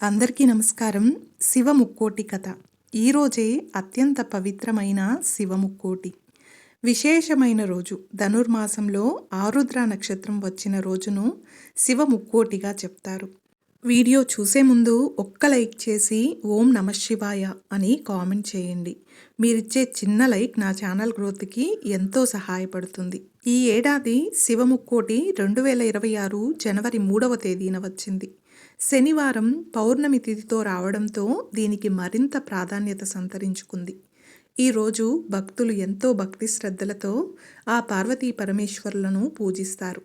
అందరికీ నమస్కారం. శివ ముక్కోటి కథ. ఈరోజే అత్యంత పవిత్రమైన శివ ముక్కోటి. విశేషమైన రోజు ధనుర్మాసంలో ఆరుద్ర నక్షత్రం వచ్చిన రోజును శివ ముక్కోటిగా చెప్తారు. వీడియో చూసే ముందు ఒక్క లైక్ చేసి ఓం నమఃశివాయ అని కామెంట్ చేయండి. మీరిచ్చే చిన్న లైక్ నా ఛానల్ గ్రోత్కి ఎంతో సహాయపడుతుంది. ఈ ఏడాది శివ ముక్కోటి 2026 జనవరి 3వ తేదీన వచ్చింది. శనివారం పౌర్ణమి తిథితో రావడంతో దీనికి మరింత ప్రాధాన్యత సంతరించుకుంది. ఈరోజు భక్తులు ఎంతో భక్తి శ్రద్ధలతో ఆ పార్వతీ పరమేశ్వరులను పూజిస్తారు.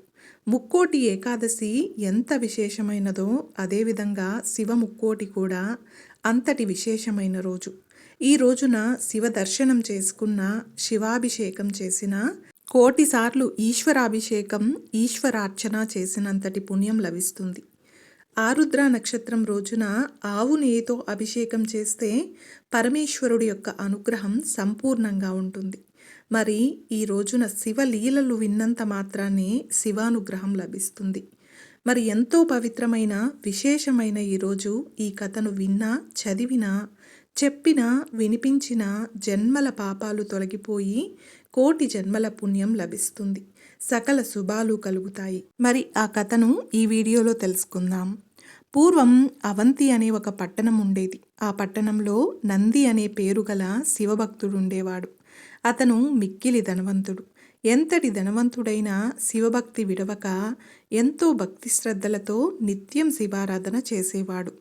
ముక్కోటి ఏకాదశి ఎంత విశేషమైనదో అదేవిధంగా శివ ముక్కోటి కూడా అంతటి విశేషమైన రోజు. ఈ రోజున శివ దర్శనం చేసుకున్న, శివాభిషేకం చేసిన, కోటిసార్లు ఈశ్వరాభిషేకం, ఈశ్వరార్చన చేసినంతటి పుణ్యం లభిస్తుంది. ఆరుద్ర నక్షత్రం రోజున ఆవు నెయ్యితో అభిషేకం చేస్తే పరమేశ్వరుడి యొక్క అనుగ్రహం సంపూర్ణంగా ఉంటుంది. మరి ఈ రోజున శివలీలలు విన్నంత మాత్రాన్ని శివానుగ్రహం లభిస్తుంది. మరి ఎంతో పవిత్రమైన విశేషమైన ఈరోజు ఈ కథను విన్నా, చదివినా, చెప్పినా, వినిపించిన జన్మల పాపాలు తొలగిపోయి కోటి జన్మల పుణ్యం లభిస్తుంది. సకల శుభాలు కలుగుతాయి. మరి ఆ కథను ఈ వీడియోలో తెలుసుకుందాం. పూర్వం అవంతి అనే ఒక పట్టణం ఉండేది. ఆ పట్టణంలో నంది అనే పేరు గల శివభక్తుడు ఉండేవాడు. అతను మిక్కిలి ధనవంతుడు. ఎంతటి ధనవంతుడైనా శివభక్తి విడవక ఎంతో భక్తి శ్రద్ధలతో నిత్యం శివారాధన చేసేవాడు.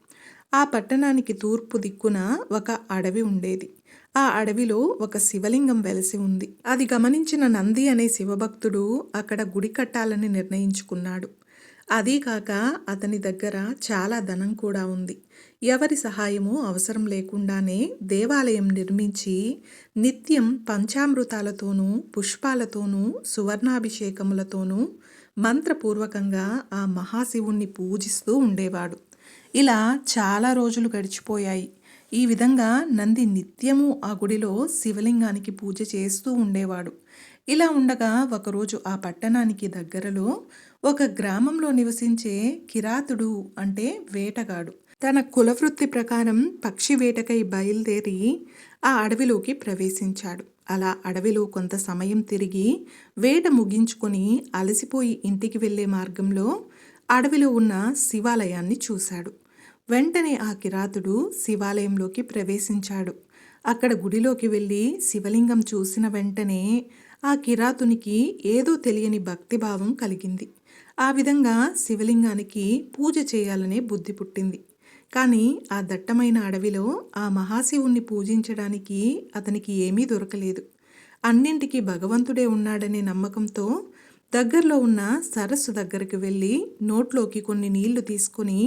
ఆ పట్టణానికి తూర్పు దిక్కున ఒక అడవి ఉండేది. ఆ అడవిలో ఒక శివలింగం వెలసి ఉంది. అది గమనించిన నంది అనే శివభక్తుడు అక్కడ గుడి కట్టాలని నిర్ణయించుకున్నాడు. అదీకాక అతని దగ్గర చాలా ధనం కూడా ఉంది. ఎవరి సహాయము అవసరం లేకుండానే దేవాలయం నిర్మించి నిత్యం పంచామృతాలతోనూ, పుష్పాలతోనూ, సువర్ణాభిషేకములతోనూ మంత్రపూర్వకంగా ఆ మహాశివుణ్ణి పూజిస్తూ ఉండేవాడు. ఇలా చాలా రోజులు గడిచిపోయాయి. ఈ విధంగా నంది నిత్యము ఆ గుడిలో శివలింగానికి పూజ చేస్తూ ఉండేవాడు. ఇలా ఉండగా ఒకరోజు ఆ పట్టణానికి దగ్గరలో ఒక గ్రామంలో నివసించే కిరాతుడు అంటే వేటగాడు తన కులవృత్తి ప్రకారం పక్షి వేటకై బయలుదేరి ఆ అడవిలోకి ప్రవేశించాడు. అలా అడవిలో కొంత సమయం తిరిగి వేట ముగించుకొని అలసిపోయి ఇంటికి వెళ్ళే మార్గంలో అడవిలో ఉన్న శివాలయాన్ని చూశాడు. వెంటనే ఆ కిరాతుడు శివాలయంలోకి ప్రవేశించాడు. అక్కడ గుడిలోకి వెళ్ళి శివలింగం చూసిన వెంటనే ఆ కిరాతునికి ఏదో తెలియని భక్తిభావం కలిగింది. ఆ విధంగా శివలింగానికి పూజ చేయాలనే బుద్ధి పుట్టింది. కానీ ఆ దట్టమైన అడవిలో ఆ మహాశివుణ్ణి పూజించడానికి అతనికి ఏమీ దొరకలేదు. అన్నింటికీ భగవంతుడే ఉన్నాడనే నమ్మకంతో దగ్గరలో ఉన్న సరస్సు దగ్గరికి వెళ్ళి నోట్లోకి కొన్ని నీళ్లు తీసుకొని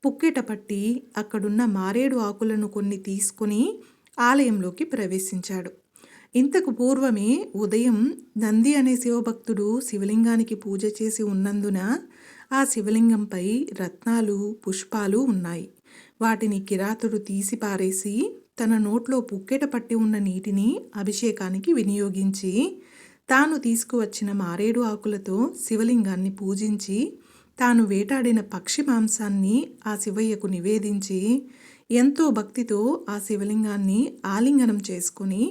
పుక్కెట పట్టి అక్కడున్న మారేడు ఆకులను కొన్ని తీసుకుని ఆలయంలోకి ప్రవేశించాడు. ఇంతకు పూర్వమే ఉదయం నంది అనే శివభక్తుడు శివలింగానికి పూజ చేసి ఉన్నందున ఆ శివలింగంపై రత్నాలు, పుష్పాలు ఉన్నాయి. వాటిని కిరాతుడు తీసి పారేసి తన నోట్లో పుక్కెట పట్టి ఉన్న నీటిని అభిషేకానికి వినియోగించి తాను తీసుకువచ్చిన మారేడు ఆకులతో శివలింగాన్ని పూజించి తాను వేటాడిన పక్షి మాంసాన్ని ఆ శివయ్యకు నివేదించి ఎంతో భక్తితో ఆ శివలింగాన్ని ఆలింగనం చేసుకుని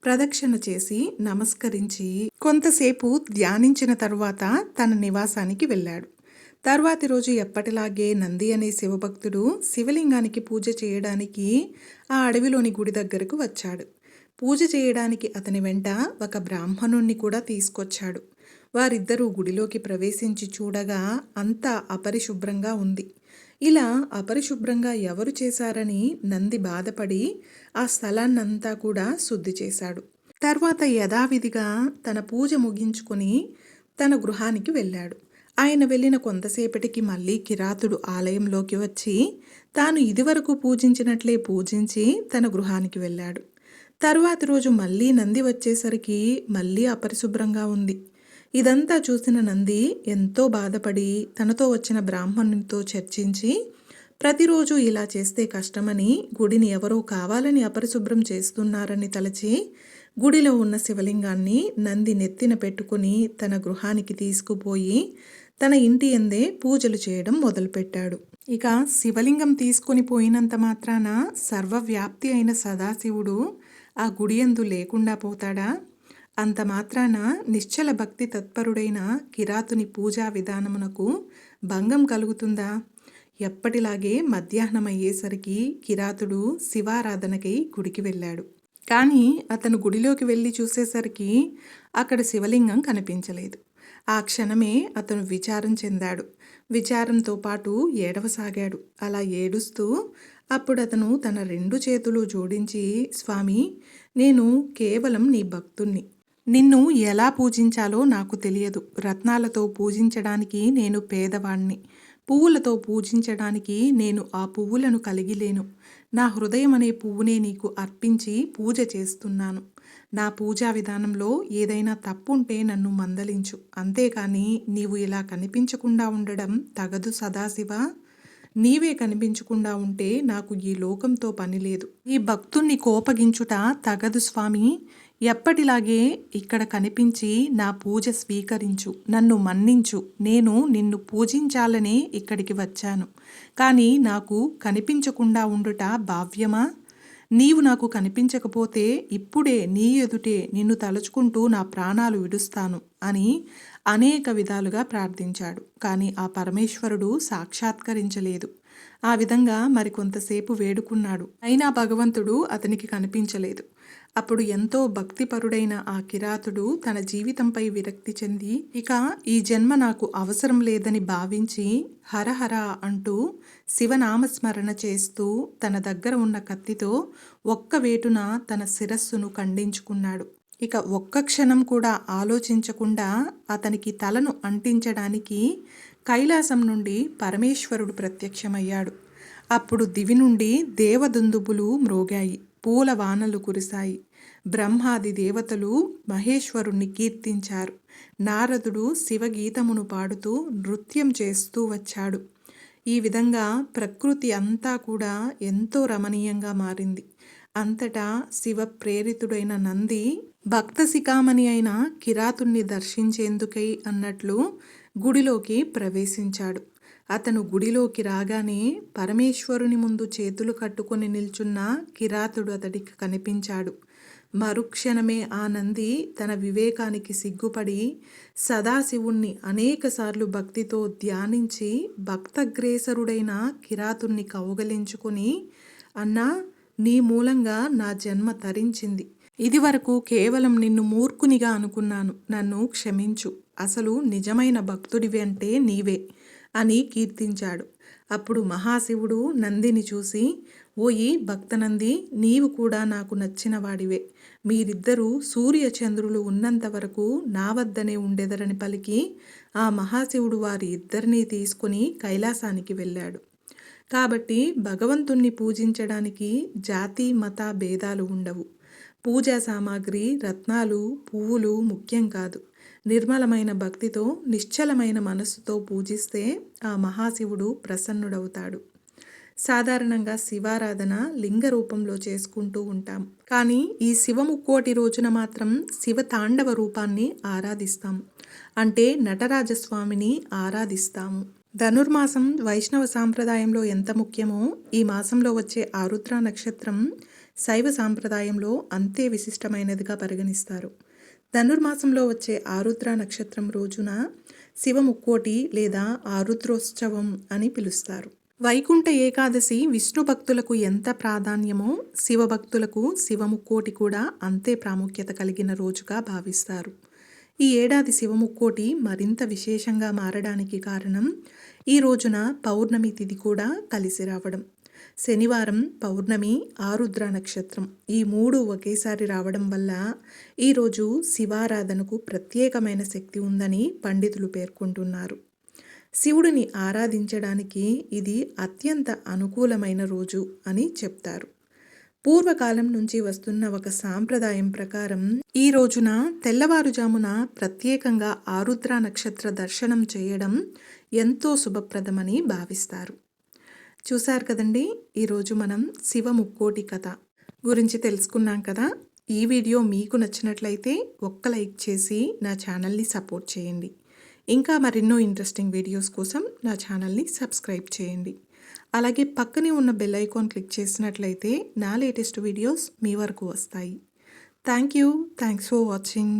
ప్రదక్షిణ చేసి నమస్కరించి కొంతసేపు ధ్యానించిన తరువాత తన నివాసానికి వెళ్ళాడు. తర్వాతి రోజు ఎప్పటిలాగే నంది అనే శివభక్తుడు శివలింగానికి పూజ చేయడానికి ఆ అడవిలోని గుడి దగ్గరకు వచ్చాడు. పూజ చేయడానికి అతని వెంట ఒక బ్రాహ్మణుణ్ణి కూడా తీసుకొచ్చాడు. వారిద్దరూ గుడిలోకి ప్రవేశించి చూడగా అంతా అపరిశుభ్రంగా ఉంది. ఇలా అపరిశుభ్రంగా ఎవరు చేశారని నంది బాధపడి ఆ స్థలాన్నంతా కూడా శుద్ధి చేశాడు. తర్వాత యథావిధిగా తన పూజ ముగించుకొని తన గృహానికి వెళ్ళాడు. ఆయన వెళ్ళిన కొంతసేపటికి మళ్ళీ కిరాతుడు ఆలయంలోకి వచ్చి తాను ఇదివరకు పూజించినట్లే పూజించి తన గృహానికి వెళ్ళాడు. తరువాతి రోజు మళ్ళీ నంది వచ్చేసరికి మళ్ళీ అపరిశుభ్రంగా ఉంది. ఇదంతా చూసిన నంది ఎంతో బాధపడి తనతో వచ్చిన బ్రాహ్మణునితో చర్చించి ప్రతిరోజు ఇలా చేస్తే కష్టమని గుడిని ఎవరో కావాలని అపరిశుభ్రం చేస్తున్నారని తలచి గుడిలో ఉన్న శివలింగాన్ని నంది నెత్తిన పెట్టుకుని తన గృహానికి తీసుకుపోయి తన ఇంటి యందే పూజలు చేయడం మొదలుపెట్టాడు. ఇక శివలింగం తీసుకొని పోయినంత మాత్రాన సర్వవ్యాప్తి అయిన సదాశివుడు ఆ గుడియందు లేకుండా పోతాడా? అంత మాత్రాన నిశ్చల భక్తి తత్పరుడైన కిరాతుని పూజా విధానమునకు భంగం కలుగుతుందా? ఎప్పటిలాగే మధ్యాహ్నం అయ్యేసరికి కిరాతుడు శివారాధనకై గుడికి వెళ్ళాడు. కానీ అతను గుడిలోకి వెళ్ళి చూసేసరికి అక్కడ శివలింగం కనిపించలేదు. ఆ క్షణమే అతను విచారం చెందాడు. విచారంతో పాటు ఏడవసాగాడు. అలా ఏడుస్తూ అప్పుడు అతను తన 2 చేతులు జోడించి, స్వామి, నేను కేవలం నీ భక్తుణ్ణి. నిన్ను ఎలా పూజించాలో నాకు తెలియదు. రత్నాలతో పూజించడానికి నేను పేదవాణ్ణి. పువ్వులతో పూజించడానికి నేను ఆ పువ్వులను కలిగి లేను. నా హృదయం అనే పువ్వునే నీకు అర్పించి పూజ చేస్తున్నాను. నా పూజా విధానంలో ఏదైనా తప్పుంటే నన్ను మందలించు. అంతేకాని నీవు ఇలా కనిపించకుండా ఉండడం తగదు సదాశివ. నీవే కనిపించకుండా ఉంటే నాకు ఈ లోకంతో పని లేదు. ఈ భక్తుణ్ణి కోపగించుట తగదు స్వామి. ఎప్పటిలాగే ఇక్కడ కనిపించి నా పూజ స్వీకరించు. నన్ను మన్నించు. నేను నిన్ను పూజించాలనే ఇక్కడికి వచ్చాను. కానీ నాకు కనిపించకుండా ఉండుట భావ్యమా? నీవు నాకు కనిపించకపోతే ఇప్పుడే నీ ఎదుటే నిన్ను తలుచుకుంటూ నా ప్రాణాలు విడుస్తాను అని అనేక విధాలుగా ప్రార్థించాడు. కానీ ఆ పరమేశ్వరుడు సాక్షాత్కరించలేదు. ఆ విధంగా మరికొంతసేపు వేడుకున్నాడు. అయినా భగవంతుడు అతనికి కనిపించలేదు. అప్పుడు ఎంతో భక్తిపరుడైన ఆ కిరాతుడు తన జీవితంపై విరక్తి చెంది, ఇక ఈ జన్మ నాకు అవసరం లేదని భావించి హరహర అంటూ శివనామస్మరణ చేస్తూ తన దగ్గర ఉన్న కత్తితో ఒక్క వేటున తన శిరస్సును ఖండించుకున్నాడు. ఇక ఒక్క క్షణం కూడా ఆలోచించకుండా అతనికి తలను అంటించడానికి కైలాసం నుండి పరమేశ్వరుడు ప్రత్యక్షమయ్యాడు. అప్పుడు దివి నుండి దేవదుందుబులు మ్రోగాయి. పూల వానలు కురిశాయి. బ్రహ్మాది దేవతలు మహేశ్వరుణ్ణి కీర్తించారు. నారదుడు శివగీతమును పాడుతూ నృత్యం చేస్తూ వచ్చాడు. ఈ విధంగా ప్రకృతి అంతా కూడా ఎంతో రమణీయంగా మారింది. అంతటా శివ ప్రేరితుడైన నంది భక్త శిఖామణి అయిన కిరాతుణ్ణి దర్శించేందుకై అన్నట్లు గుడిలోకి ప్రవేశించాడు. అతను గుడిలోకి రాగానే పరమేశ్వరుని ముందు చేతులు కట్టుకొని నిల్చున్న కిరాతుడు అతడికి కనిపించాడు. మరుక్షణమే ఆ నంది తన వివేకానికి సిగ్గుపడి సదాశివుణ్ణి అనేకసార్లు భక్తితో ధ్యానించి భక్తగ్రేసరుడైన కిరాతుణ్ణి కౌగలించుకొని, అన్నా, నీ మూలంగా నా జన్మ తరించింది. ఇదివరకు కేవలం నిన్ను మూర్ఖునిగా అనుకున్నాను. నన్ను క్షమించు. అసలు నిజమైన భక్తుడివి అంటే నీవే అని కీర్తించాడు. అప్పుడు మహాశివుడు నందిని చూసి, ఓయి భక్తనంది, నీవు కూడా నాకు నచ్చిన వాడివే. మీరిద్దరూ సూర్యచంద్రులు ఉన్నంత వరకు నా వద్దనే ఉండెదరని పలికి ఆ మహాశివుడు వారి ఇద్దరినీ తీసుకుని కైలాసానికి వెళ్ళాడు. కాబట్టి భగవంతుణ్ణి పూజించడానికి జాతి మత భేదాలు ఉండవు. పూజా సామాగ్రి, రత్నాలు, పువ్వులు ముఖ్యం కాదు. నిర్మలమైన భక్తితో నిశ్చలమైన మనస్సుతో పూజిస్తే ఆ మహాశివుడు ప్రసన్నుడవుతాడు. సాధారణంగా శివారాధన లింగ రూపంలో చేసుకుంటూ ఉంటాం. కానీ ఈ శివముక్కోటి రోజున మాత్రం శివ తాండవ రూపాన్ని ఆరాధిస్తాం. అంటే నటరాజస్వామిని ఆరాధిస్తాము. ధనుర్మాసం వైష్ణవ సాంప్రదాయంలో ఎంత ముఖ్యమో ఈ మాసంలో వచ్చే ఆరుద్ర నక్షత్రం శైవ సాంప్రదాయంలో అంతే విశిష్టమైనదిగా పరిగణిస్తారు. ధనుర్మాసంలో వచ్చే ఆరుద్ర నక్షత్రం రోజున శివముక్కోటి లేదా ఆరుద్రోత్సవం అని పిలుస్తారు. వైకుంఠ ఏకాదశి విష్ణు భక్తులకు ఎంత ప్రాధాన్యమో శివభక్తులకు శివముక్కోటి కూడా అంతే ప్రాముఖ్యత కలిగిన రోజుగా భావిస్తారు. ఈ ఏడాది శివముక్కోటి మరింత విశేషంగా మారడానికి కారణం ఈ రోజున పౌర్ణమి తిథి కూడా కలిసి రావడం. శనివారం పౌర్ణమి, ఆరుద్ర నక్షత్రం ఈ మూడు ఒకేసారి రావడం వల్ల ఈరోజు శివారాధనకు ప్రత్యేకమైన శక్తి ఉందని పండితులు పేర్కొంటున్నారు. శివుడిని ఆరాధించడానికి ఇది అత్యంత అనుకూలమైన రోజు అని చెప్తారు. పూర్వకాలం నుంచి వస్తున్న ఒక సాంప్రదాయం ప్రకారం ఈ రోజున తెల్లవారుజామున ప్రత్యేకంగా ఆరుద్ర నక్షత్ర దర్శనం చేయడం ఎంతో శుభప్రదమని భావిస్తారు. చూశారు కదండి, ఈరోజు మనం శివ ముక్కోటి కథ గురించి తెలుసుకున్నాం కదా. ఈ వీడియో మీకు నచ్చినట్లయితే ఒక్క లైక్ చేసి నా ఛానల్ని సపోర్ట్ చేయండి. ఇంకా మరెన్నో ఇంట్రెస్టింగ్ వీడియోస్ కోసం నా ఛానల్ని సబ్స్క్రైబ్ చేయండి. అలాగే పక్కనే ఉన్న బెల్ ఐకాన్ క్లిక్ చేసినట్లయితే నా లేటెస్ట్ వీడియోస్ మీ వరకు వస్తాయి. Thank you. Thanks for watching.